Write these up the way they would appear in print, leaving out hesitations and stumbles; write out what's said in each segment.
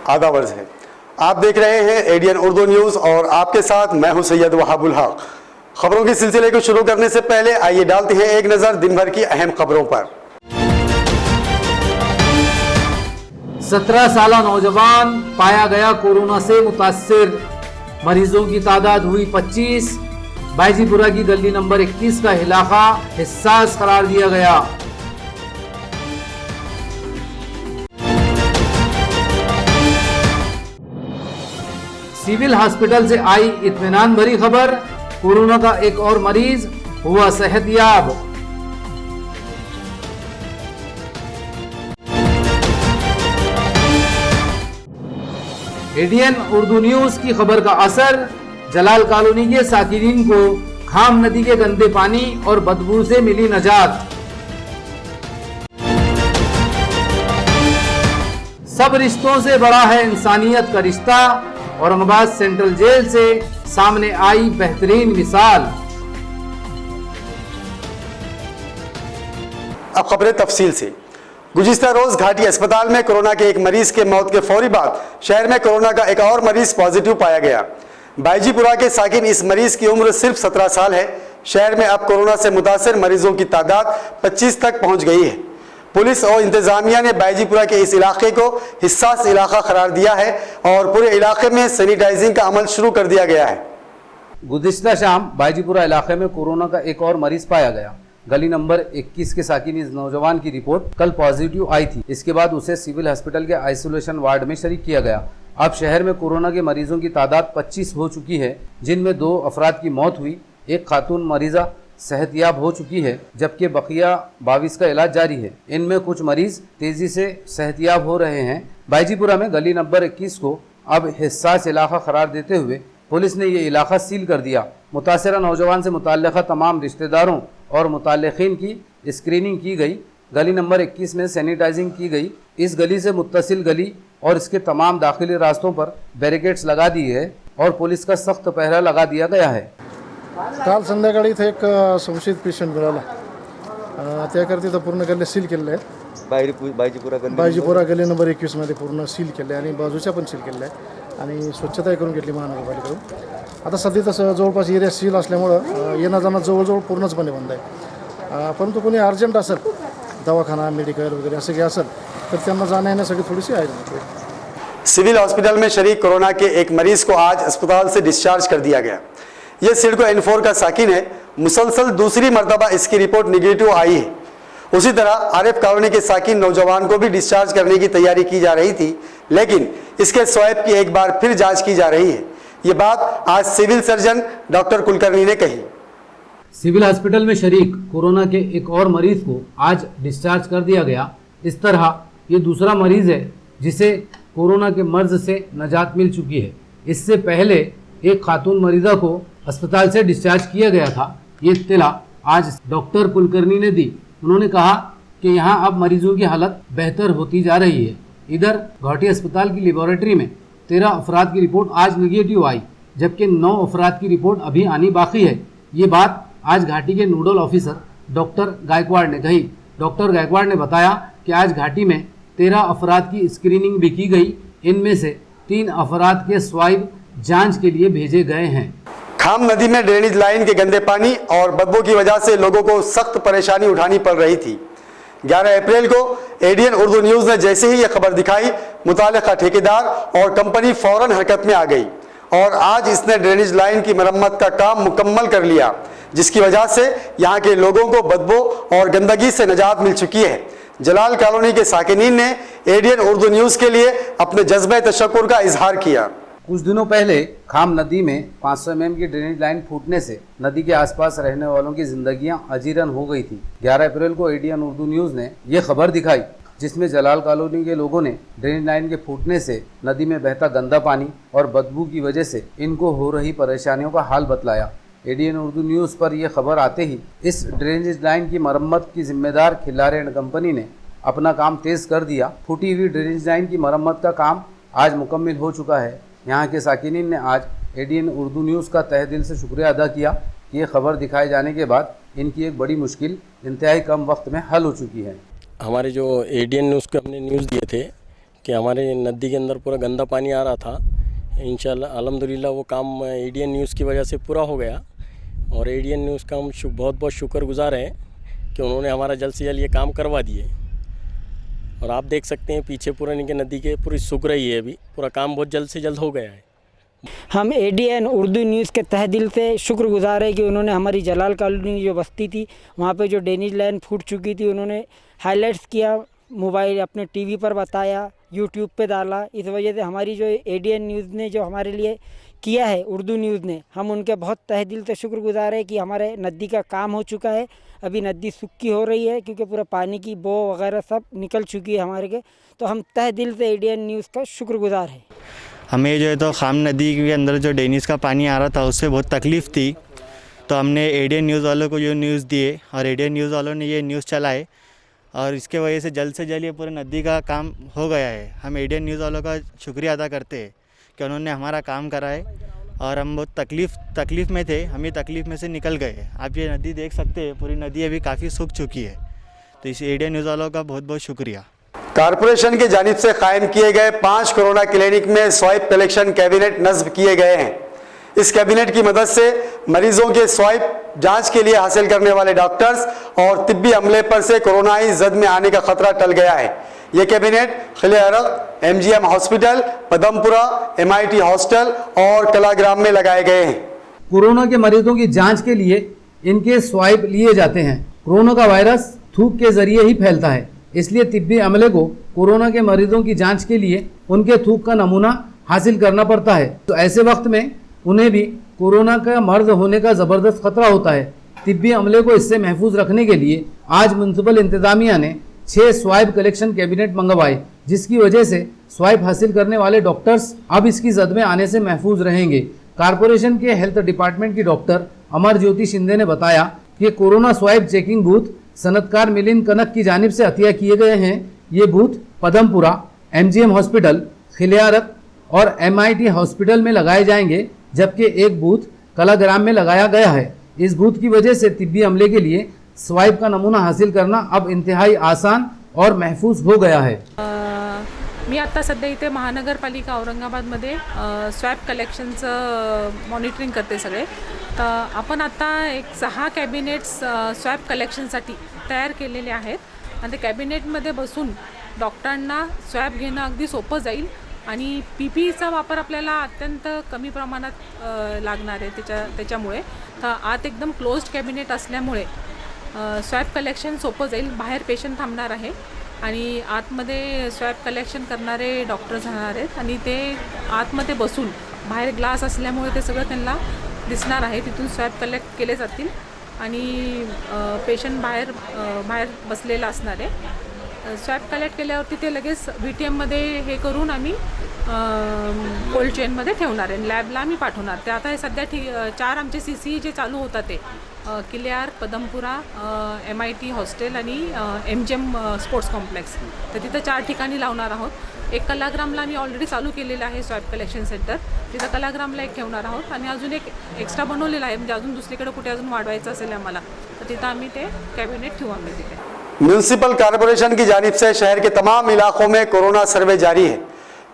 आदाब अर्ज़ है। आप देख रहे हैं एडीएन उर्दू न्यूज़ और आपके साथ मैं हूं सैयद वहाबुल हक। खबरों के सिलसिले को शुरू करने से पहले आइए डालते हैं एक नज़र दिन भर की अहम खबरों पर। 17 साल नौजवान पाया गया कोरोना से मुतासिर, मरीजों की तादाद हुई 25। बायजीपुरा की गली नंबर 21 का इलाका हिस्सास करार दिया गया। सिविल हॉस्पिटल से आई इत्मीनान भरी खबर, कोरोना का एक और मरीज हुआ सेहतयाब। एडीएन उर्दू न्यूज की खबर का असर, जलाल कॉलोनी के साकिनीन को खाम नदी के गंदे पानी और बदबू से मिली नजात। सब रिश्तों से बड़ा है इंसानियत का रिश्ता, औरंगाबाद सेंट्रल जेल से सामने आई बेहतरीन मिसाल। अब खबरें तफसील से। गुज़िश्ता रोज घाटी अस्पताल में कोरोना के एक मरीज के मौत के फौरी बाद शहर में कोरोना का एक और मरीज पॉजिटिव पाया गया। बायजीपुरा के साकिन इस मरीज की उम्र सिर्फ 17 साल है। शहर में अब कोरोना से मुतासिर मरीजों की तादाद 25 तक पहुंच गई है। पुलिस और इंतजामिया ने बायजीपुरा के इस इलाके को हिस्सास इलाका करार दिया है और पूरे इलाके में सैनिटाइजिंग का अमल शुरू कर दिया गया है। गुज़िश्ता शाम बायजीपुरा इलाके में कोरोना का एक और मरीज पाया गया। गली नंबर 21 के साकिन इस नौजवान की रिपोर्ट कल पॉजिटिव आई थी। इसके बाद उसे सिविल हॉस्पिटल के आइसोलेशन वार्ड में शरीक किया गया। अब शहर में कोरोना के मरीजों की तादाद 25 हो चुकी है, जिनमें 2 अफराद की मौत हुई। एक खातून मरीजा सेहतयाब हो चुकी है, जबकि बकिया 22 का इलाज जारी है। इनमें कुछ मरीज तेजी से सेहतयाब हो रहे हैं। बायजीपुरा में गली नंबर 21 को अब हिस्सास इलाका करार देते हुए पुलिस ने ये इलाका सील कर दिया। मुतासरा नौजवान से मुतल्लिका तमाम रिश्तेदारों और मुतल्लिकीन की स्क्रीनिंग की गई। गली नंबर 21 में सैनिटाइजिंग की गई। इस गली से मुत्तसिल गली और इसके तमाम दाखिली रास्तों पर बैरिकेड्स लगा दिए है और पुलिस का सख्त पहरा लगा दिया गया है। काल संध्याकाळी इथे एक संशयित पेशंट मिळाला, त्याकरता इथं पूर्ण गल्ली सील केलेलं आहे। बायजीपुरा गल्ली नंबर 21 मध्ये पूर्ण सील केलं आहे आणि बाजूच्या पण सील केलेलं आहे आणि स्वच्छता करून घेतली महानगरपालिकेकडून। आता सध्या तसं जवळपास एरिया सील असल्यामुळं येणं जाणं जवळजवळ पूर्णचपणे बंद आहे। परंतु कोणी अर्जंट असेल, दवाखाना मेडिकल वगैरे असं काही असेल तर त्यांना जाण्या येण्यासाठी थोडीशी आहे। सिविल हॉस्पिटल में शरीक कोरोना के एक मरीज को आज अस्पताल से डिस्चार्ज कर दिया गया। यह सिडको N4 का साकिन है। मुसलसल दूसरी मरतबा इसकी रिपोर्ट निगेटिव आई है। उसी तरह आरिफ कॉलोनी के साकिन नौजवान को भी डिस्चार्ज करने की तैयारी की जा रही थी, लेकिन इसके स्वैब की एक बार फिर जांच की जा रही है। ये बात आज सिविल सर्जन डॉक्टर कुलकर्णी ने कही। सिविल हॉस्पिटल में शरीक कोरोना के एक और मरीज को आज डिस्चार्ज कर दिया गया। इस तरह ये दूसरा मरीज है जिसे कोरोना के मर्ज से नजात मिल चुकी है। इससे पहले एक खातून मरीजा को अस्पताल से डिस्चार्ज किया गया था। ये इत्तला आज डॉक्टर कुलकर्णी ने दी। उन्होंने कहा कि यहाँ अब मरीजों की हालत बेहतर होती जा रही है। इधर घाटी अस्पताल की लेबोरेटरी में 13 अफराद की रिपोर्ट आज निगेटिव आई, जबकि 9 अफराद की रिपोर्ट अभी आनी बाकी है। ये बात आज घाटी के नोडल ऑफिसर डॉक्टर गायकवाड़ ने कही। डॉक्टर गायकवाड़ ने बताया कि आज घाटी में 13 अफराद की स्क्रीनिंग भी की गई। इनमें से 3 अफराद के स्वाब जांच के लिए भेजे गए हैं। खाम नदी में ड्रेनेज लाइन के गंदे पानी और बदबू की वजह से लोगों को सख्त परेशानी उठानी पड़ रही थी। 11 अप्रैल को एडीएन उर्दू न्यूज़ ने जैसे ही यह खबर दिखाई, मुताल्लिका ठेकेदार और कंपनी फौरन हरकत में आ गई और आज इसने ड्रेनेज लाइन की मरम्मत का काम मुकम्मल कर लिया, जिसकी वजह से यहाँ के लोगों को बदबू और गंदगी से निजात मिल चुकी है। जलाल कॉलोनी के साकिनीन ने एडीएन उर्दू न्यूज़ के लिए अपने जज्बे तशक्कुर का इजहार किया। कुछ दिनों पहले खाम नदी में 500 mm की ड्रेनेज लाइन फूटने से नदी के आसपास रहने वालों की जिंदगियां अजीरन हो गई थी। 11 अप्रैल को एडीएन उर्दू न्यूज़ ने यह खबर दिखाई, जिसमें जलाल कॉलोनी के लोगों ने ड्रेनेज लाइन के फूटने से नदी में बहता गंदा पानी और बदबू की वजह से इनको हो रही परेशानियों का हाल बतलाया। एडीएन उर्दू न्यूज़ पर यह खबर आते ही इस ड्रेनेज लाइन की मरम्मत की जिम्मेदार खिलारे एंड कंपनी ने अपना काम तेज कर दिया। फूटी हुई ड्रेनेज लाइन की मरम्मत का काम आज मुकम्मल हो चुका है। यहाँ के साकिनीन ने आज एडीएन उर्दू न्यूज़ का तहे दिल से शुक्रिया अदा किया कि ये खबर दिखाए जाने के बाद इनकी एक बड़ी मुश्किल इंतहाई कम वक्त में हल हो चुकी है। हमारे जो एडीएन न्यूज़ के हमने न्यूज़ दिए थे कि हमारे नदी के अंदर पूरा गंदा पानी आ रहा था। इंशाल्लाह अल्हम्दुलिल्लाह वो काम एडीएन न्यूज़ की वजह से पूरा हो गया और एडीएन न्यूज़ का हम बहुत बहुत शुक्रगुजार हैं कि उन्होंने हमारा जल्द से जल्द ये काम करवा दिए। और आप देख सकते हैं पीछे पूरा इनके नदी के पूरी सूख रही है, अभी पूरा काम बहुत जल्द से जल्द हो गया है। हम एडीएन उर्दू न्यूज़ के तहे दिल से शुक्रगुजार है कि उन्होंने हमारी जलाल कॉलोनी जो बस्ती थी वहाँ पे जो ड्रेनेज लाइन फूट चुकी थी उन्होंने हाईलाइट्स किया, मोबाइल अपने टीवी पर बताया, यूट्यूब पे डाला। इस वजह से हमारी जो एडीएन न्यूज़ ने जो हमारे लिए किया है, उर्दू न्यूज़ ने, हम उनके बहुत तहे दिल से शुक्रगुजार है कि हमारे नदी का काम हो चुका है। अभी नदी सूखी हो रही है क्योंकि पूरा पानी की बो वगैरह सब निकल चुकी है हमारे के, तो हम तहे दिल से एडीएन न्यूज़ का शुक्रगुजार है। हमें जो है तो खाम नदी के अंदर जो ड्रेनेज का पानी आ रहा था उससे बहुत तकलीफ़ थी, तो हमने एडीएन न्यूज़ वालों को जो न्यूज़ दिए और एडीएन न्यूज़ वालों ने ये न्यूज़ चलाए और इसके वजह से जल्द ये पूरे नदी का काम हो गया है। हम एडीएन न्यूज़ वालों का शुक्रिया अदा करते हैं कि उन्होंने हमारा काम करा है और हम बहुत तकलीफ़ में थे, हम ये तकलीफ़ में से निकल गए। आप ये नदी देख सकते हैं, पूरी नदी अभी काफ़ी सूख चुकी है, तो इस एडीएन न्यूज़ वालों का बहुत बहुत शुक्रिया। कारपोरेशन की जानिब से कायम किए गए 5 कोरोना क्लिनिक में स्वाइप कलेक्शन कैबिनेट नस्ब किए गए हैं। इस कैबिनेट की मदद से मरीजों के स्वाइप जांच के लिए हासिल करने वाले डॉक्टर्स और तिब्बी अमले पर से कोरोनाई जद में आने का खतरा टल गया है। ये कैबिनेट खिले अरग, MGM hospital, Padampura, MIT hostel और कलाग्राम में लगाए गए हैं। कोरोना के मरीजों की जांच के लिए इनके स्वाइप लिए जाते हैं। कोरोना का वायरस थूक के जरिए ही फैलता है, इसलिए तिब्बी अमले को कोरोना के मरीजों की जांच के लिए उनके थूक का नमूना हासिल करना पड़ता है। तो ऐसे वक्त में उन्हें भी कोरोना का मर्ज होने का ज़बरदस्त खतरा होता है। तिब्बी अमले को इससे महफूज रखने के लिए आज म्युनिसिपल इंतजामिया ने 6 स्वाइप कलेक्शन कैबिनेट मंगवाए, जिसकी वजह से स्वाइप हासिल करने वाले डॉक्टर्स अब इसकी जद में आने से महफूज रहेंगे। कारपोरेशन के हेल्थ डिपार्टमेंट की डॉक्टर अमर ज्योति शिंदे ने बताया कि कोरोना स्वाइप चेकिंग बूथ सनतकार मिलिंद कनक की जानिब से अतिया किए गए हैं। ये बूथ पदमपुरा, एमजीएम हॉस्पिटल, खिलियारत और एमआईटी हॉस्पिटल में लगाए जाएंगे, जबकि एक बूथ कलाग्राम में लगाया गया है। इस बूथ की वजह से तिब्बी अमले के लिए स्वाइप का नमूना हासिल करना अब इंतहाई आसान और महफूज हो गया है। मी आत्ता सध्या इथे महानगरपालिका औरंगाबादमध्ये स्वॅब कलेक्शनचं मॉनिटरिंग करते सगळे। तर आपण आता एक 6 कॅबिनेट्स स्वॅब कलेक्शनसाठी तयार केलेले आहेत आणि ते कॅबिनेटमध्ये बसून डॉक्टरांना स्वॅब घेणं अगदी सोपं जाईल आणि PPEचा वापर आपल्याला अत्यंत कमी प्रमाणात लागणार आहे त्याच्यामुळे। तर आत एकदम क्लोज्ड कॅबिनेट असल्यामुळे स्वॅब कलेक्शन सोपं जाईल। बाहेर पेशंट थांबणार आहे आणि आतमध्ये स्वॅब कलेक्शन करणारे डॉक्टर्स राहणार आहेत आणि ते आतमध्ये बसून, बाहेर ग्लास असल्यामुळे ते सगळं त्यांना दिसणार आहे, तिथून स्वॅब कलेक्ट केले जातील आणि पेशंट बाहेर बसलेला असणार आहे। स्वॅब कलेक्ट केल्यावरती ते लगेच VTMमध्ये हे करून आम्ही कोल्ड चेनमध्ये ठेवणार आहे, लॅबला आम्ही पाठवणार। ते आता हे सध्या 4 आमचे CCE जे चालू होतात ते किल्ल्यार, पदमपुरा, MIT हॉस्टेल आणि MGM स्पोर्ट्स कॉम्प्लेक्स, तर तिथं 4 ठिकाणी लावणार आहोत। एक कलाग्रामला आम्ही ऑलरेडी चालू केलेलं आहे स्वॅब कलेक्शन सेंटर, तिथं कलाग्रामला एक ठेवणार आहोत आणि अजून एक एक्स्ट्रा बनवलेलं आहे, म्हणजे अजून दुसरीकडे कुठे अजून वाढवायचं असेल आम्हाला तर तिथं आम्ही ते कॅबिनेट ठेवू आम्ही तिथे। म्यूनिसिपल कॉरपोरेशन की जानिब से शहर के तमाम इलाकों में कोरोना सर्वे जारी है।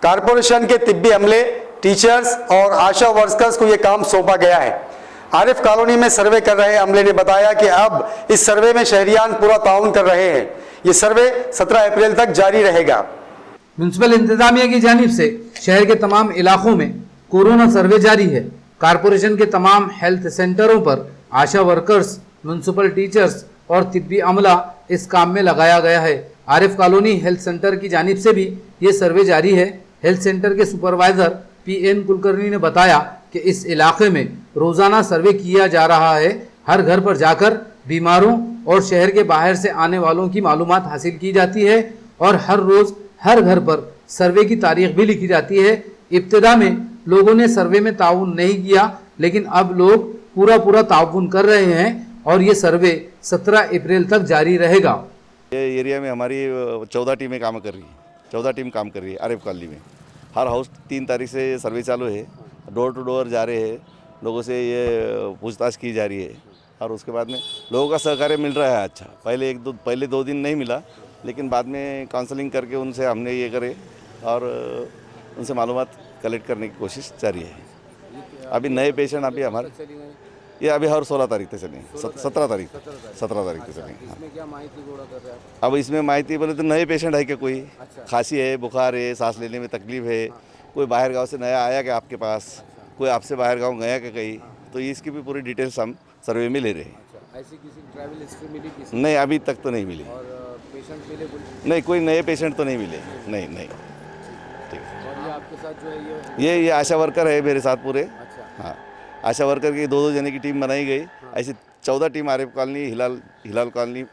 कॉरपोरेशन के तिब्बी अमले, टीचर्स और आशा वर्कर्स को ये काम सौंपा गया है। आरिफ कॉलोनी में सर्वे कर रहे अमले ने बताया कि अब इस सर्वे में शहरियान पूरा ताउन कर रहे हैं। ये सर्वे 17 अप्रैल तक जारी रहेगा। म्युनिसिपल इंतजामिया की जानिब से शहर के तमाम इलाकों में कोरोना सर्वे जारी है। कॉरपोरेशन के तमाम हेल्थ सेंटरों पर आशा वर्कर्स, म्युनिसिपल टीचर्स और तिब्बी अमला इस काम में लगाया गया है। आरिफ कॉलोनी हेल्थ सेंटर की जानिब से भी ये सर्वे जारी है। हेल्थ सेंटर के सुपरवाइज़र PN कुलकर्णी ने बताया कि इस इलाके में रोज़ाना सर्वे किया जा रहा है। हर घर पर जाकर बीमारों और शहर के बाहर से आने वालों की मालूमात हासिल की जाती है और हर रोज़ हर घर पर सर्वे की तारीख भी लिखी जाती है। इब्तिदा में लोगों ने सर्वे में ताउन नहीं किया, लेकिन अब लोग पूरा ताउन कर रहे हैं और ये सर्वे 17 अप्रैल तक जारी रहेगा। ये एरिया में हमारी 14 टीमें काम कर रही है, 14 टीम काम कर रही है आरिफ कॉलोनी में। हर हाउस 3 तारीख से सर्वे चालू है, डोर टू डोर जा रहे हैं, लोगों से ये पूछताछ की जा रही है और उसके बाद में लोगों का सहकार्य मिल रहा है अच्छा। पहले 2 दिन नहीं मिला, लेकिन बाद में काउंसलिंग करके उनसे हमने ये करे और उनसे मालूमात कलेक्ट करने की कोशिश जारी है। अभी नए पेशेंट अभी हमारे ये अभी हर 16 तारीख से चलेंगे, 17 तारीख से चलेंगे। हाँ। इसमें क्या माहिती गोड़ा कर रहा है? अब इसमें माहिती बोले तो नए पेशेंट है क्या, कोई खांसी है, बुखार है, सांस लेने में तकलीफ है, कोई बाहर गांव से नया आया क्या आपके पास, कोई आपसे बाहर गांव गया क्या कहीं, तो इसकी भी पूरी डिटेल्स हम सर्वे में ले रहे हैं। ऐसी किसी ट्रैवल हिस्ट्री मिली किसी नहीं, अभी तक तो नहीं मिली। और पेशेंट मिले नहीं, कोई नए पेशेंट तो नहीं मिले। नहीं नहीं, ठीक है। और ये आपके साथ जो है ये आशा वर्कर है मेरे साथ पूरे। अच्छा। हाँ, आशा वर्कर की 2-2 जने की टीम बनाई गई। ऐसी 14 टीम आरिफ कॉलोनी, हिलाल कॉलोनी,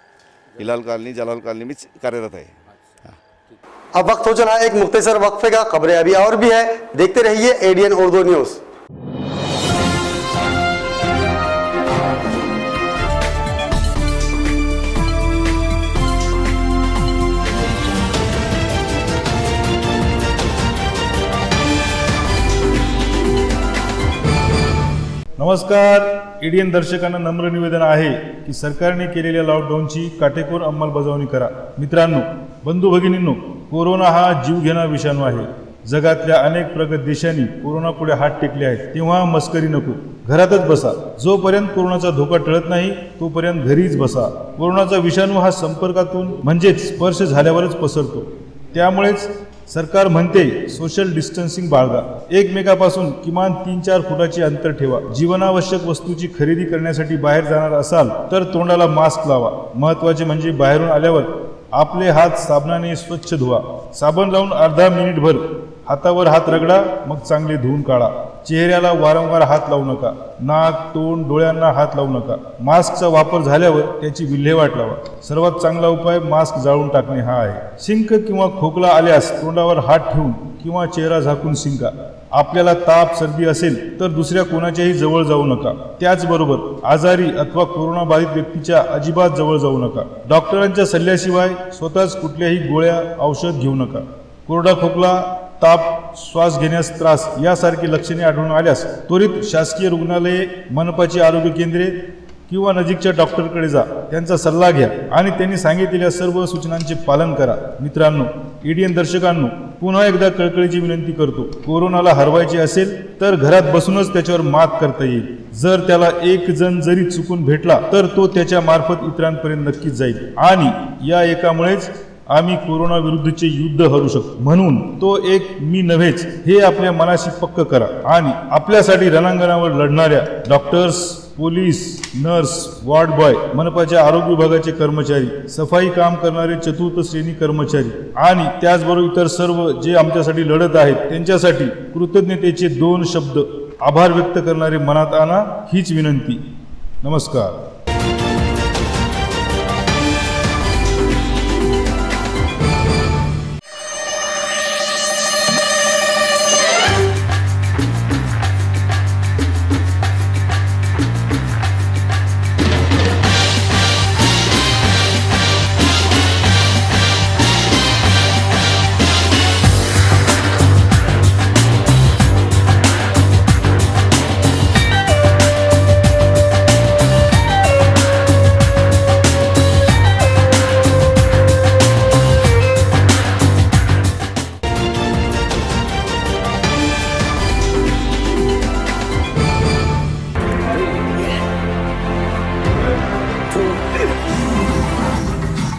जलाल कॉलोनी में कार्यरत है। अब वक्त हो चला है एक मुख्तसर वक्फे का। खबरें अभी और भी है, देखते रहिए एडीएन उर्दू न्यूज़। नमस्कार, एडीएन दर्शकांना नम्र निवेदन आहे की सरकारने केलेल्या लॉकडाऊनची काटेकोर अंमलबजावणी करा। मित्रांनो, बंधू भगिनींनो, कोरोना हा जीवघेणा विषाणू आहे। जगातल्या अनेक प्रगत देशांनी कोरोना पुढे हात टेकले आहेत, तेव्हा मस्करी नको, घरातच बसा। जोपर्यंत कोरोनाचा धोका टळत नाही तोपर्यंत घरीच बसा। कोरोनाचा विषाणू हा संपर्कातून म्हणजेच स्पर्श झाल्यावरच पसरतो, त्यामुळेच सरकार म्हणते सोशल डिस्टन्सिंग बाळगा, एकमेकापासून किमान 3-4 फुटाचे अंतर ठेवा। जीवनावश्यक वस्तूची खरेदी करण्यासाठी बाहेर जाणार असाल तर तोंडाला मास्क लावा। महत्त्वाचे म्हणजे बाहेरून आल्यावर आपले हात साबणाने स्वच्छ धुवा। साबण लावून अर्धा मिनिटभर हातावर हात रगडा, मग चांगले धुवून काढा। चेहऱ्याला वारंवार हात लावू नका, नाक, तोंड, डोळ्यांना हात लावू नका। मास्कचा वापर झाल्यावर त्याची विल्हेवाट लावा। सर्वात चांगला उपाय मास्क जाळून टाकणे हा आहे। शिंक किंवा खोकला आल्यास तोंडावर हात ठेवून किंवा चेहरा झाकून शिंका। आपल्याला ताप, सर्दी असेल तर दुसऱ्या कोणाच्याही जवळ जाऊ नका। त्याचबरोबर आजारी अथवा कोरोना बाधित व्यक्तीच्या अजिबात जवळ जाऊ नका। डॉक्टरांच्या सल्ल्याशिवाय स्वतःच कुठल्याही गोळ्या, औषध घेऊ नका। कोरडा खोकला, ताप, श्वास घेण्यास त्रास यासारखी लक्षणे आढळून आल्यास त्वरित शासकीय रुग्णालये, मनपाची आरोग्य केंद्रे किंवा नजीकच्या डॉक्टरकडे जा। त्यांचा सल्ला घ्या आणि त्यांनी सांगितलेल्या सर्व सूचनांचे पालन करा। मित्रांनो, एडीएन दर्शकांनो, पुन्हा एकदा कळकळीची विनंती करतो, कोरोनाला हरवायचे असेल तर घरात बसूनच त्याच्यावर मात करता येईल। जर त्याला एक जण जरी चुकून भेटला तर तो त्याच्या मार्फत इतरांपर्यंत नक्कीच जाईल आणि या एकामुळेच आम्ही कोरोना विरुद्धचे युद्ध हरू शकतो। म्हणून तो एक मी नव्हेच हे आपल्या मनाशी पक्क करा आणि आपल्यासाठी रणांगणावर लढणाऱ्या doctors, police, nurse, ward boy, मनपाच्या आरोग्य विभागाचे कर्मचारी, सफाई काम करणारे चतुर्थ श्रेणी कर्मचारी आणि त्याचबरोबर इतर सर्व जे आमच्यासाठी लढत आहेत त्यांच्यासाठी कृतज्ञतेचे 2 शब्द आभार व्यक्त करणारे मनात आणा, हीच विनंती। नमस्कार।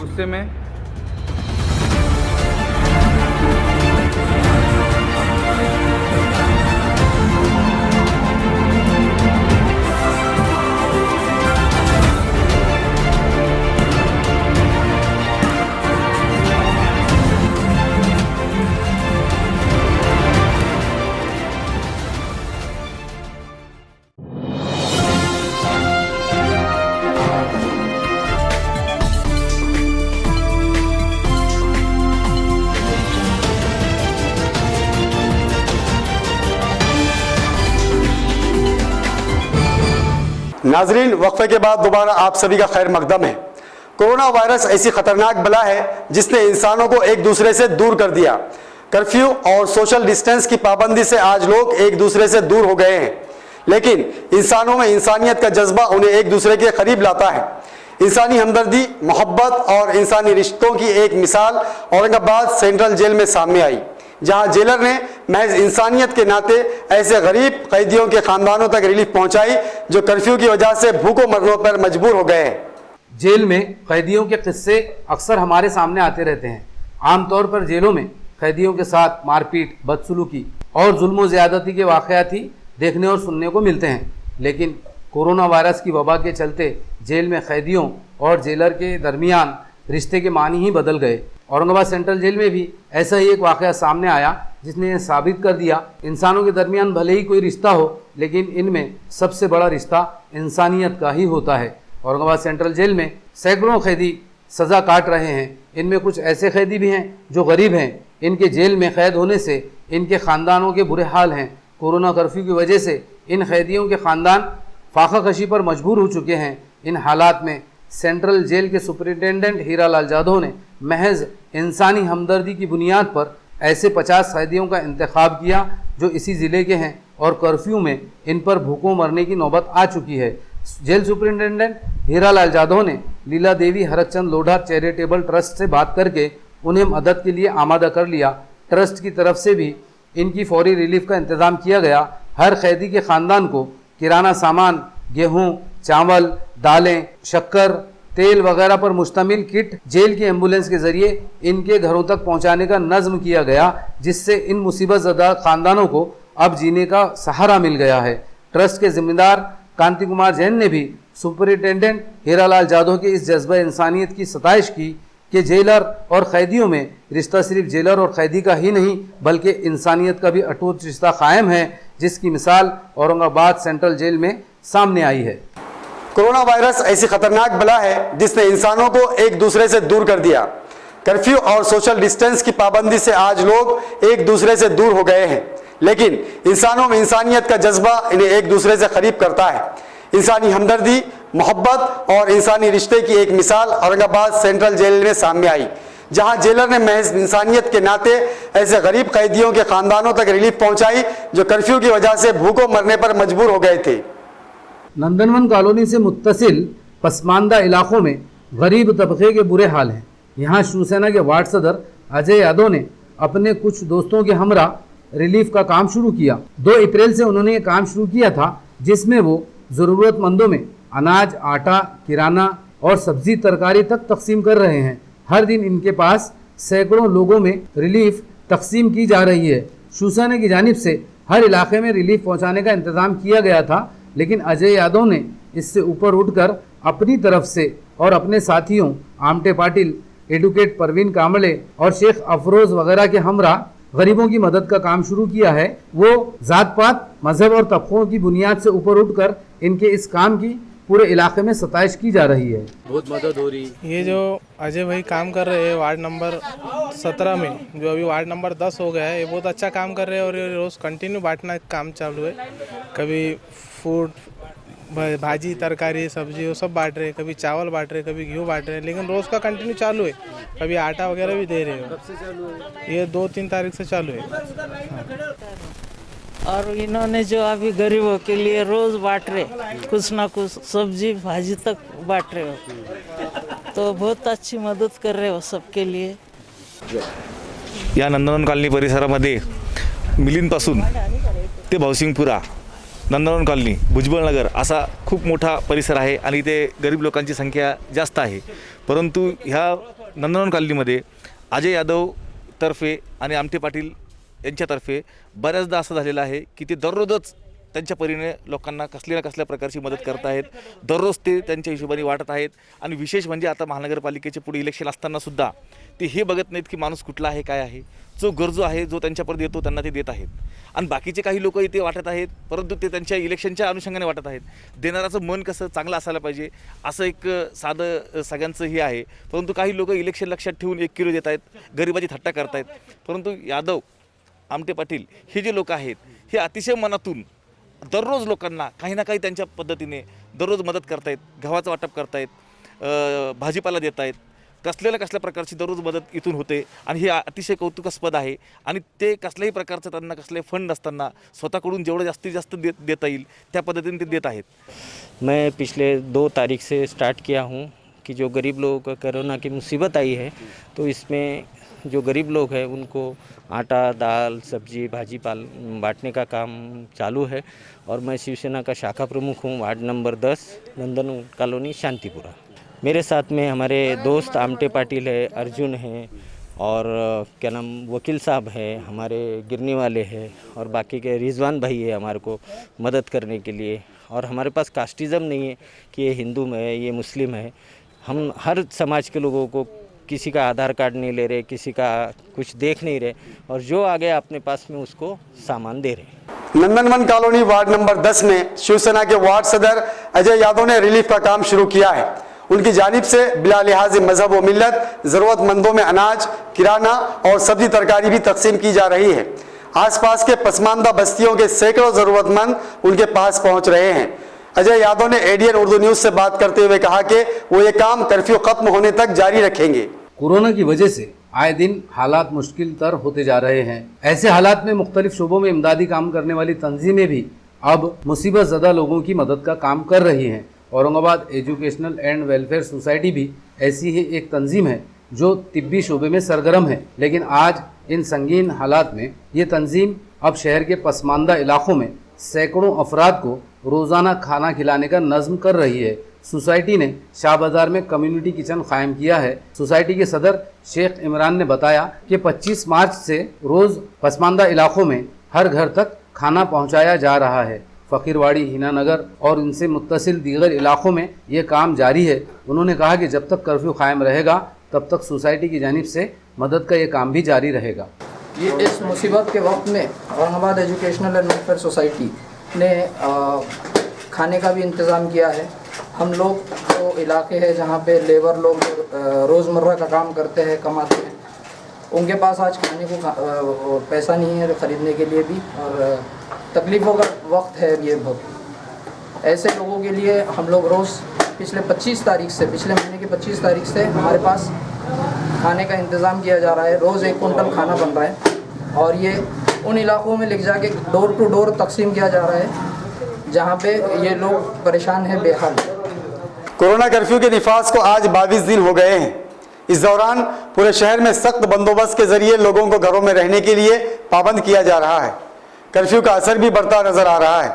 गुस्से में नाजरीन, वक्फे के बाद दोबारा आप सभी का खैर मकदम है। कोरोना वायरस ऐसी खतरनाक बला है जिसने इंसानों को एक दूसरे से दूर कर दिया। कर्फ्यू और सोशल डिस्टेंस की पाबंदी से आज लोग एक दूसरे से दूर हो गए हैं, लेकिन इंसानों में इंसानियत का जज्बा उन्हें एक दूसरे के करीब लाता है। इंसानी हमदर्दी, मोहब्बत और इंसानी रिश्तों की एक मिसाल औरंगाबाद सेंट्रल जेल में सामने आई। जहां जेलर ने महज इंसानियत के नाते ऐसे गरीब कैदियों के खानदानों तक रिलीफ पहुंचाई जो कर्फ्यू की वजह से भूखों मरने पर मजबूर हो गए हैं। जेल में कैदियों के किस्से अक्सर हमारे सामने आते रहते हैं। आमतौर पर जेलों में कैदियों के साथ मारपीट, बदसलूकी और जुल्म व ज़्यादती के वाक़यात ही देखने और सुनने को मिलते हैं। लेकिन कोरोना वायरस की वबा के चलते जेल में कैदियों और जेलर के दरमियान रिश्ते के मानी ही बदल गए। औरंगाबाद सेंट्रल जेल में भी ऐसा ही एक वाक़या सामने आया जिसने यह साबित कर दिया इंसानों के दरमियान भले ही कोई रिश्ता हो, लेकिन इनमें सबसे बड़ा रिश्ता इंसानियत का ही होता है। औरंगाबाद सेंट्रल जेल में सैकड़ों कैदी सज़ा काट रहे हैं। इनमें कुछ ऐसे कैदी भी हैं जो गरीब हैं। इनके जेल में कैद होने से इनके ख़ानदानों के बुरे हाल हैं। कोरोना कर्फ्यू की वजह से इन कैदियों के ख़ानदान फाका कशी पर मजबूर हो चुके हैं। इन हालात में सेंट्रल जेल के सुपरिटेंडेंट हीरालाल जाधव ने महज इंसानी हमदर्दी की बुनियाद पर ऐसे 50 कैदियों का इंतखाब किया जो इसी ज़िले के हैं और कर्फ्यू में इन पर भूखों मरने की नौबत आ चुकी है। जेल सुपरिटेंडेंट हीरालाल जाधव ने लीला देवी हरकचंद लोढ़ा चैरिटेबल ट्रस्ट से बात करके उन्हें मदद के लिए आमादा कर लिया। ट्रस्ट की तरफ से भी इनकी फौरी रिलीफ का इंतज़ाम किया गया। हर कैदी के ख़ानदान को किराना सामान, गेहूं, चावल, दालें, शक्कर, तेल वगैरह पर मुश्तमिल किट जेल की एम्बुलेंस के ज़रिए इनके घरों तक पहुंचाने का नज़्म किया गया, जिससे इन मुसीबत ज़दा ख़ानदानों को अब जीने का सहारा मिल गया है। ट्रस्ट के जिम्मेदार कांति कुमार जैन ने भी सुपरिटेंडेंट हीरालाल जाधव के इस जज्बा इंसानियत की सताइश की कि जेलर और कैदियों में रिश्ता सिर्फ जेलर और कैदी का ही नहीं बल्कि इंसानियत का भी अटूट रिश्ता कायम है, जिसकी मिसाल औरंगाबाद सेंट्रल जेल में सामने आई है। कोरोना वायरस ऐसी खतरनाक बला है जिसने इंसानों को एक दूसरे से दूर कर दिया। कर्फ्यू और सोशल डिस्टेंस की पाबंदी से आज लोग एक दूसरे से दूर हो गए हैं, लेकिन इंसानों में इंसानियत का जज्बा इन्हें एक दूसरे से करीब करता है। इंसानी हमदर्दी, मोहब्बत और इंसानी रिश्ते की एक मिसाल औरंगाबाद सेंट्रल जेल में सामने आई, जहां जेलर ने महज इंसानियत के नाते ऐसे गरीब कैदियों के खानदानों तक रिलीफ पहुंचाई जो कर्फ्यू की वजह से भूखों मरने पर मजबूर हो गए थे। नंदनवन कॉलोनी से मुत्तसिल पसमानदा इलाकों में गरीब तबके के बुरे हाल हैं। यहाँ शिवसेना के वार्ड सदर अजय यादव ने अपने कुछ दोस्तों के हमरा रिलीफ का काम शुरू किया। 2 अप्रैल से उन्होंने ये काम शुरू किया था, जिसमें वो ज़रूरतमंदों में अनाज, आटा, किराना और सब्जी तरकारी तक तकसीम कर रहे हैं। हर दिन इनके पास सैकड़ों लोगों में रिलीफ तकसीम की जा रही है। शिवसेना की जानिब से हर इलाके में रिलीफ पहुंचाने का इंतज़ाम किया गया था, लेकिन अजय यादव ने इससे ऊपर उठकर अपनी तरफ से और अपने साथियों आमटे पाटिल, एडवोकेट परवीन कामले और शेख अफरोज़ वगैरह के हमरा गरीबों की मदद का काम शुरू किया है। वो जात पात, मजहब और तबकों की बुनियाद से ऊपर उठकर इनके इस काम की पूरे इलाके में सताइश की जा रही है। बहुत मदद हो रही है। ये जो अजय भाई काम कर रहे हैं वार्ड नंबर 17 में, जो अभी वार्ड नंबर 10 हो गया है, ये बहुत अच्छा काम कर रहे हैं और ये रोज़ कंटिन्यू बांटना काम चालू है। कभी फूड, भाजी, तरकारी, सब्जी वो सब बांट रहे हैं, कभी चावल बांट रहे हैं, कभी गेहूँ बांट रहे हैं, लेकिन रोज़ का कंटिन्यू चालू है। कभी आटा वगैरह भी दे रहे हैं। कब से चालू है? ये 2-3 तारीख से चालू है। और इन्होंने जो अभी गरीबों के लिए रोज़ बांट रहे, कुछ ना कुछ सब्जी भाजी तक बांट रहे हो, तो बहुत अच्छी मदद कर रहे हो सबके लिए। या नंदनवन कॉलनी परिसरामध्ये मिलिंदपासून ते भावसिंगपुरा, नंदनवन कॉलनी, भुजबळनगर असा खूप मोठा परिसर आहे आणि इथे गरीब लोकांची संख्या जास्त आहे। परंतु ह्या नंदनवन कॉलनीमध्ये अजय यादव तर्फे आणि आमटे पाटील यांच्यातर्फे बऱ्याचदा असं झालेलं आहे की ते दररोजच त्यांच्या परीने लोकांना कसल्या ना कसल्या प्रकारची मदत करत आहेत। दररोज ते त्यांच्या हिशोबाने वाटत आहेत आणि विशेष म्हणजे आता महानगरपालिकेचे पुढे इलेक्शन असतानासुद्धा ते हे बघत नाहीत की माणूस कुठला आहे, काय आहे। जो गरजू आहे, जो त्यांच्यापर्यंत येतो त्यांना ते देत आहेत आणि बाकीचे काही लोक इथे वाटत आहेत, परंतु ते त्यांच्या इलेक्शनच्या अनुषंगाने वाटत आहेत। देणाराचं मन कसं चांगलं असायला पाहिजे असं एक साधं सगळ्यांचं हे आहे, परंतु काही लोक इलेक्शन लक्षात ठेवून 1 किलो देत आहेत, गरिबाची थट्टा करतायत। परंतु यादव, आमटे पाटील हे जे लोक आहेत हे अतिशय मनातून दररोज लोकांना काही ना काही त्यांच्या पद्धतीने दररोज मदत करतायत, गव्हाचं वाटप करतायत, भाजीपाला देत आहेत, कसल्या प्रकारची दररोज मदत इथून होते आणि हे अतिशय कौतुकास्पद आहे। आणि ते कसल्याही प्रकारचं त्यांना कसले फंड नसताना स्वतःकडून जेवढं जास्तीत जास्त देता येईल त्या पद्धतीने ते देत आहेत। मैं पिछले 2 तारीख से स्टार्ट किया हूँ कि जो गरीब लोगों को कोरोना की मुसीबत आई है, तो इसमें जो गरीब लोग हैं उनको आटा दाल सब्जी भाजी पाल बांटने का काम चालू है। और मैं शिवसेना का शाखा प्रमुख हूँ, वार्ड नंबर 10 नंदन कॉलोनी शांतिपुरा। मेरे साथ में हमारे दोस्त आमटे पाटिल है, अर्जुन है और क्या नाम वकील साहब है, हमारे गिरनी वाले हैं और बाकी के रिजवान भाई है हमारे को मदद करने के लिए। और हमारे पास कास्टिज़म नहीं है कि ये हिंदू है ये मुस्लिम है, हम हर समाज के लोगों को किसी का आधार कार्ड नहीं ले रहे, किसी का कुछ देख नहीं रहे और जो आ गया अपने पास में उसको सामान दे रहे। नंदनवन कॉलोनी वार्ड नंबर 10 में शिवसेना के वार्ड सदर अजय यादव ने रिलीफ का काम शुरू किया है। उनकी जानिब से बिला लिहाज मजहब व मिल्लत ज़रूरतमंदों में अनाज, किराना और सब्जी तरकारी भी तकसीम की जा रही है। आसपास के पसमानदा बस्तियों के सैकड़ों ज़रूरतमंद उनके पास पहुंच रहे हैं। अजय यादव ने एडीएन उर्दू न्यूज़ से बात करते हुए कहा कि वो ये काम कर्फ्यू खत्म होने तक जारी रखेंगे। कोरोना की वजह से आए दिन हालात मुश्किल तर होते जा रहे हैं। ऐसे हालात में मुख्तलिफ शोबों में इमदादी काम करने वाली तंजीमें भी अब मुसीबत ज़दा लोगों की मदद का काम कर रही हैं। Aurangabad educational and welfare society भी ऐसी ही एक तंजीम है जो तिब्बी शोबे में सरगर्म है। लेकिन आज इन संगीन हालात में ये तंजीम अब शहर के पसमानदा इलाकों में सैकड़ों अफराद को रोज़ाना खाना खिलाने का नज़्म कर रही है। सोसाइटी ने शाह बाजार में कम्युनिटी किचन कायम किया है। सोसाइटी के सदर शेख इमरान ने बताया कि 25 मार्च से रोज़ पसमानदा इलाकों में हर घर तक खाना पहुंचाया जा रहा है। फ़कीरवाड़ी, हीनानगर और इनसे मुत्तसिल दीगर इलाकों में ये काम जारी है। उन्होंने कहा कि जब तक कर्फ्यू कायम रहेगा तब तक सोसाइटी की जानिब से मदद का ये काम भी जारी रहेगा। ये इस मुसीबत के वक्त में Aurangabad educational and welfare society ने खाने का भी इंतज़ाम किया है। हम लोग जो इलाके हैं जहाँ पे लेबर लोग रोज़मर्रा का काम करते हैं, कमाते हैं, उनके पास आज खाने को पैसा नहीं है ख़रीदने के लिए भी और तकलीफ़ों का वक्त है ये बहुत। ऐसे लोगों के लिए हम लोग रोज़ पिछले महीने की 25 तारीख से हमारे पास खाने का इंतज़ाम किया जा रहा है। रोज़ 1 कुंटल खाना बन रहा है और ये उन इलाकों में ले जाके डोर टू डोर तकसीम किया जा रहा है जहाँ पे ये लोग परेशान हैं, बेहाल। कोरोना कर्फ्यू के निफाज को आज 22 दिन हो गए हैं। इस दौरान पूरे शहर में सख्त बंदोबस्त के जरिए लोगों को घरों में रहने के लिए पाबंद किया जा रहा है। कर्फ्यू का असर भी बढ़ता नजर आ रहा है,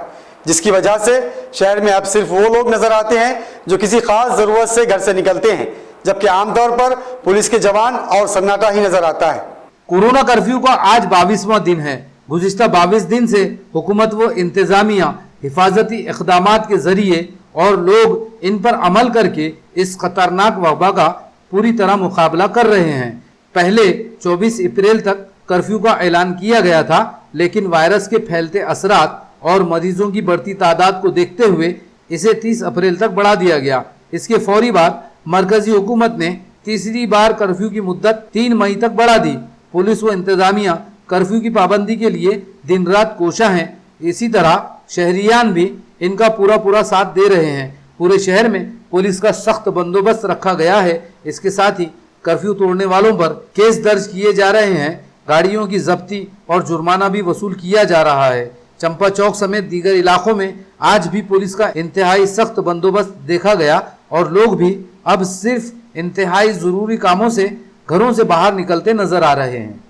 जिसकी वजह से शहर में अब सिर्फ वो लोग नजर आते हैं जो किसी खास जरूरत से घर से निकलते हैं, जबकि आमतौर पर पुलिस के जवान और सन्नाटा ही नजर आता है। कोरोना कर्फ्यू का आज 22वां दिन है। गुज़िश्ता 22 दिन से हुकूमत व इंतजामिया हिफाजती इक़दामात के जरिए और लोग इन पर अमल करके इस खतरनाक वबा का पूरी तरह मुकाबला कर रहे हैं। पहले 24 अप्रैल तक कर्फ्यू का ऐलान किया गया था, लेकिन वायरस के फैलते असरात और मरीजों की बढ़ती तादाद को देखते हुए इसे 30 अप्रैल तक बढ़ा दिया गया। इसके फौरी बाद मरकजी हुकूमत ने तीसरी बार कर्फ्यू की मुद्दत 3 मई तक बढ़ा दी। पुलिस व इंतजामिया कर्फ्यू की पाबंदी के लिए दिन रात कोशा हैं। इसी तरह शहरियान भी इनका पूरा साथ दे रहे हैं। पूरे शहर में पुलिस का सख्त बंदोबस्त रखा गया है। इसके साथ ही कर्फ्यू तोड़ने वालों पर केस दर्ज किए जा रहे हैं। गाड़ियों की जब्ती और जुर्माना भी वसूल किया जा रहा है। चंपा चौक समेत दीगर इलाकों में आज भी पुलिस का इंतहाई सख्त बंदोबस्त देखा गया और लोग भी अब सिर्फ इंतहाई ज़रूरी कामों से घरों से बाहर निकलते नजर आ रहे हैं।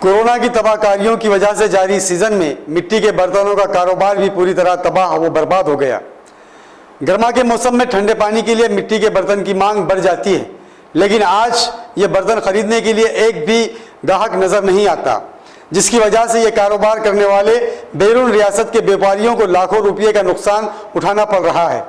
कोरोना की तबाहकारियों की वजह से जारी सीजन में मिट्टी के बर्तनों का कारोबार भी पूरी तरह तबाह व बर्बाद हो गया। गर्मा के मौसम में ठंडे पानी के लिए मिट्टी के बर्तन की मांग बढ़ जाती है, लेकिन आज ये बर्तन खरीदने के लिए एक भी ग्राहक नजर नहीं आता, जिसकी वजह से ये कारोबार करने वाले बैरून रियासत के व्यापारियों को लाखों रुपये का नुकसान उठाना पड़ रहा है।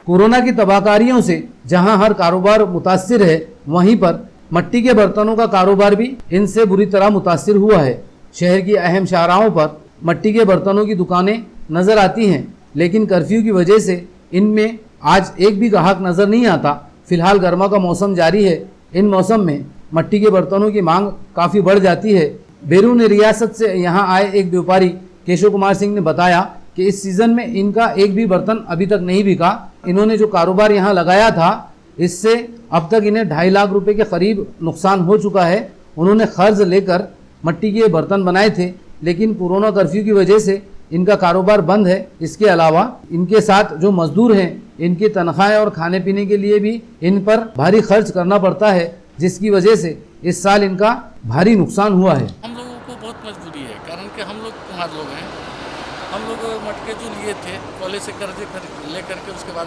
कोरोना की तबाहकारियों से जहां हर कारोबार मुतासिर है, वहीं पर मट्टी के बर्तनों का कारोबार भी इनसे बुरी तरह मुतासिर हुआ है। शहर की अहम शाहराहों पर मट्टी के बर्तनों की दुकानें नजर आती हैं, लेकिन कर्फ्यू की वजह से इनमें आज एक भी ग्राहक नजर नहीं आता। फिलहाल गर्मा का मौसम जारी है। इन मौसम में मट्टी के बर्तनों की मांग काफ़ी बढ़ जाती है। बैरून रियासत से यहाँ आए एक व्यापारी केशव कुमार सिंह ने बताया कि इस सीज़न में इनका एक भी बर्तन अभी तक नहीं बिका। इन्होंने जो कारोबार यहाँ लगाया था, इससे अब तक इन्हें 2.5 लाख रुपए के करीब नुकसान हो चुका है। उन्होंने कर्ज लेकर मट्टी के बर्तन बनाए थे, लेकिन कोरोना कर्फ्यू की वजह से इनका कारोबार बंद है। इसके अलावा इनके साथ जो मजदूर हैं, इनकी तनख्वाहें और खाने पीने के लिए भी इन पर भारी खर्च करना पड़ता है, जिसकी वजह से इस साल इनका भारी नुकसान हुआ है। हम लोगों को बहुत मजबूरी है, कारण कि हम लोग कुम्हार लोग हैं। हम लोग मटके जो लिए थे पहले से कर्जे ले करके, उसके बाद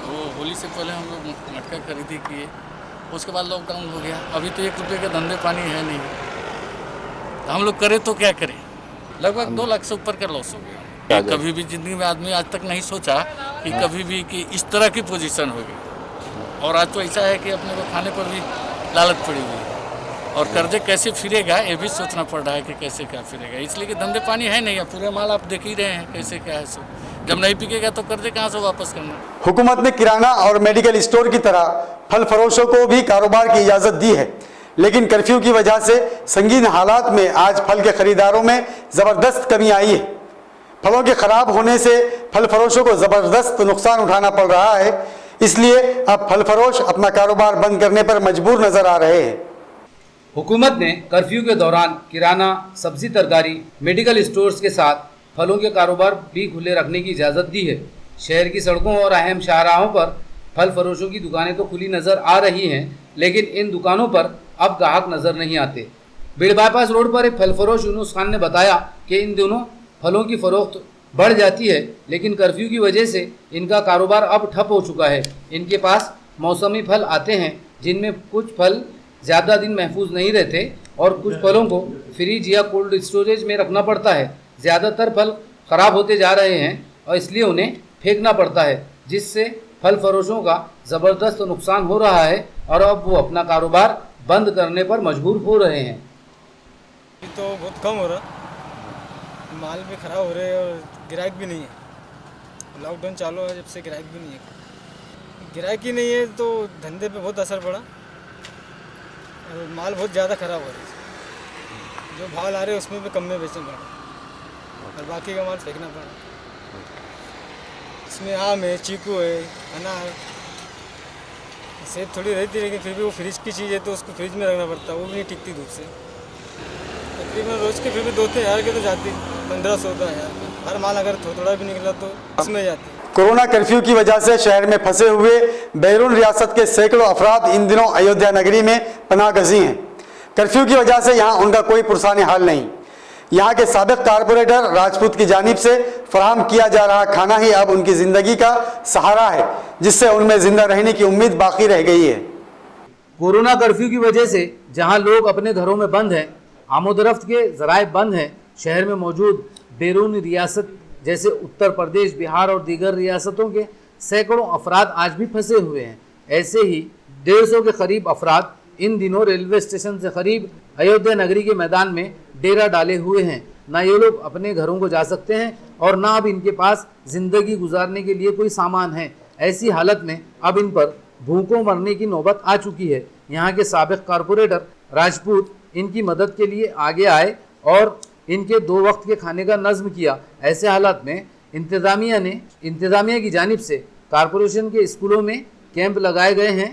वो होली से पहले हम लोग मटका खरीदी किए, उसके बाद लॉकडाउन हो गया। अभी तो 1 रुपये के धंधे पानी है नहीं, तो हम लोग करें तो क्या करें। लगभग 2 लाख से ऊपर का लॉस हो गया। कभी भी ज़िंदगी में आदमी आज तक नहीं सोचा कि कभी भी कि इस तरह की पोजीशन होगी। और आज तो ऐसा है कि अपने को खाने पर भी लालच पड़ी हुई है, और कर्जे कैसे फिरेगा ये भी सोचना पड़ रहा है कि कैसे क्या फिरेगा। इसलिए कि धंधे पानी है नहीं, पूरे माल आप देख ही रहे हैं कैसे क्या है। सो जब नहीं बिकेगा तो कर्जे कहाँ से वापस करना। हुकूमत ने किराना और मेडिकल स्टोर की तरह फल फरोशों को भी कारोबार की इजाज़त दी है, लेकिन कर्फ्यू की वजह से संगीन हालात में आज फल के खरीदारों में ज़बरदस्त कमी आई है। फलों के खराब होने से फल फरोशों को ज़बरदस्त नुकसान उठाना पड़ रहा है, इसलिए अब फल फरोश अपना कारोबार बंद करने पर मजबूर नजर आ रहे हैं। हुकूमत ने कर्फ्यू के दौरान किराना, सब्जी, तरकारी, मेडिकल स्टोर्स के साथ फलों के कारोबार भी खुले रखने की इजाज़त दी है। शहर की सड़कों और अहम शाहराहों पर फल फरोशों की दुकानें तो खुली नज़र आ रही हैं, लेकिन इन दुकानों पर अब ग्राहक नज़र नहीं आते। बीड़ बाईपास रोड पर एक फल फरोश यूनुस खान ने बताया कि इन दिनों फलों की फरोख्त बढ़ जाती है, लेकिन कर्फ्यू की वजह से इनका कारोबार अब ठप हो चुका है। इनके पास मौसमी फल आते हैं, जिनमें कुछ फल ज़्यादा दिन महफूज नहीं रहते और कुछ फलों को फ्रिज या कोल्ड स्टोरेज में रखना पड़ता है। ज़्यादातर फल ख़राब होते जा रहे हैं और इसलिए उन्हें फेंकना पड़ता है, जिससे फल फरोशों का ज़बरदस्त नुकसान हो रहा है और अब वो अपना कारोबार बंद करने पर मजबूर हो रहे हैं। तो बहुत कम हो रहा, माल भी ख़राब हो रहे हैं और ग्राहक भी नहीं है। लॉकडाउन चालू है जब से ग्राहक भी नहीं है, ग्राहक ही नहीं है तो धंधे पे बहुत असर पड़ा और माल बहुत ज़्यादा ख़राब हो रहा है। जो भाव ला रहे हैं उसमें भी कम में बेचना पड़ा और बाकी का माल फेंकना पड़ा। इसमें आम है, चीकू है, अनार, सेब थोड़ी रहती है, लेकिन फिर भी वो फ्रिज की चीज़ है तो उसको फ्रिज में रखना पड़ता है, वो भी नहीं टिकती धूप से। तकरीबन रोज़ के फिर भी 2-3 हज़ार के तो जाती, 1500-2 हज़ार। हर माल अगर थोड़ा भी निकला तो उसमें जाती। कोरोना कर्फ्यू की वजह से शहर में फंसे हुए बैरून रियासत के सैकड़ों अफराद इन दिनों अयोध्या नगरी में पनाह गज़ी हैं। कर्फ्यू की वजह से यहाँ उनका कोई पुरसाने हाल नहीं। यहाँ के साबिक कारपोरेटर राजपूत की जानिब से फराहम किया जा रहा खाना ही अब उनकी ज़िंदगी का सहारा है, जिससे उनमें जिंदा रहने की उम्मीद बाकी रह गई है। कोरोना कर्फ्यू की वजह से जहाँ लोग अपने घरों में बंद हैं, आमोदरफ्त के ज़राए बंद हैं, शहर में मौजूद बैरून रियासत जैसे उत्तर प्रदेश, बिहार और दीगर रियासतों के सैकड़ों अफराद आज भी फंसे हुए हैं। ऐसे ही 150 के करीब अफराद इन दिनों रेलवे स्टेशन से करीब अयोध्या नगरी के मैदान में डेरा डाले हुए हैं। ना ये लोग अपने घरों को जा सकते हैं और ना अब इनके पास ज़िंदगी गुजारने के लिए कोई सामान है। ऐसी हालत में अब इन पर भूखों मरने की नौबत आ चुकी है। यहाँ के साबिक कारपोरेटर राजपूत इनकी मदद के लिए आगे आए और इनके 2 वक्त के खाने का नज़्म किया। ऐसे हालात में इंतज़ामिया की जानिब से कारपोरेशन के स्कूलों में कैंप लगाए गए हैं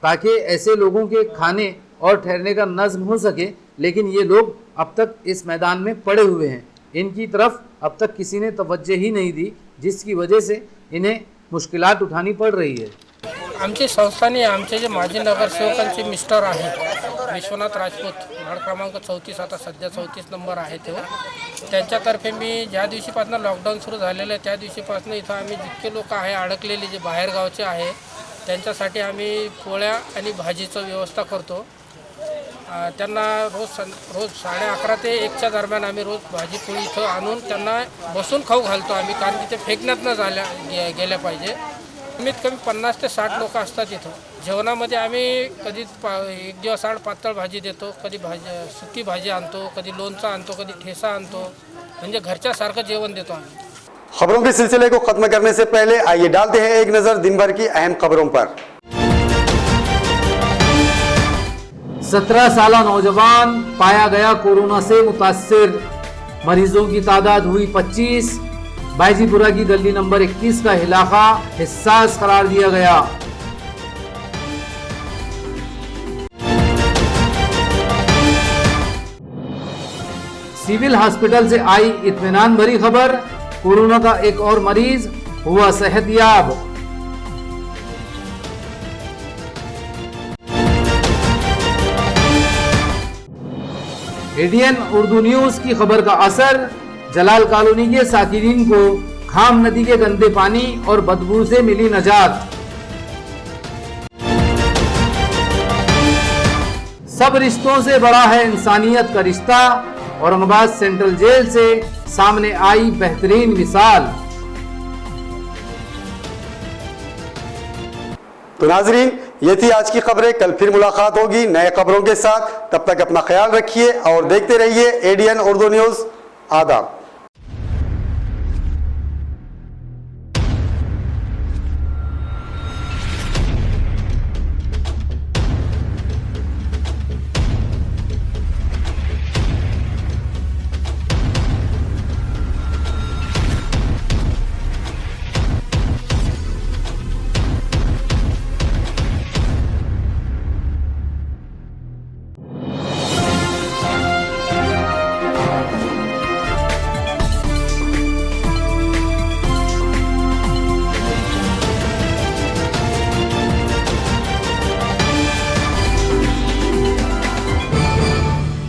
ताकि ऐसे लोगों के खाने और ठहरने का नज़्म हो सके, लेकिन ये लोग अब तक इस मैदान में पड़े हुए हैं। इनकी तरफ अब तक किसी ने तवज्जो ही नहीं दी, जिसकी वजह से इन्हें मुश्किलात उठानी पड़ रही है। आमची संस्थाने आमचे जे माजी नगरसेवकांचे मिस्टर आहेत विश्वनाथ राजपूत, वार्ड क्रमांक 34, आता सध्या 34 नंबर आहे ते, त्यांच्यातर्फे मी ज्या दिवशीपासून लॉकडाऊन सुरू झालेलं आहे त्या दिवशीपासून इथं आम्ही जितके लोक आहे अडकलेले जे बाहेरगावचे आहे त्यांच्यासाठी आम्ही पोळ्या आणि भाजीचं व्यवस्था करतो। त्यांना रोज 11:30 ते 1च्या दरम्यान आम्ही रोज भाजी पोळी इथं आणून त्यांना बसून खाऊ घालतो आम्ही, कारण की ते फेकण्यात न गेल्या पाहिजे। कमीत कमी 50 ते 60 लोक असतात इथं। जेवणामध्ये आम्ही कधी एक दिवस आड पातळ भाजी देतो, कधी सुकी भाजी आणतो, कधी लोणचं आणतो, कधी ठेसा आणतो, म्हणजे घरच्या सारखं जेवण देतो आम्ही। खबरों के सिलसिले को खत्म करने से पहले आइए डालते हैं एक नजर दिन भर की अहम खबरों पर। 17 साला नौजवान पाया गया कोरोना से मुतासिर, मरीजों की तादाद हुई 25। बायजीपुरा की गली नंबर 21 का इलाका हिस्सास करार दिया गया। सिविल हॉस्पिटल से आई इत्मीनान भरी खबर, कोरोना का एक और मरीज हुआ सेहतयाब। एडीएन उर्दू न्यूज की खबर का असर, जलाल कॉलोनी के साकिनीन को खाम नदी के गंदे पानी और बदबू से मिली नजात। सब रिश्तों से बड़ा है इंसानियत का रिश्ता, औरंगाबाद सेंट्रल जेल से सामने आई बेहतरीन मिसाल। तो नाजरीन, ये थी आज की खबरें। कल फिर मुलाकात होगी नए खबरों के साथ। तब तक अपना ख्याल रखिए और देखते रहिए एडीएन उर्दू न्यूज़। आदाब।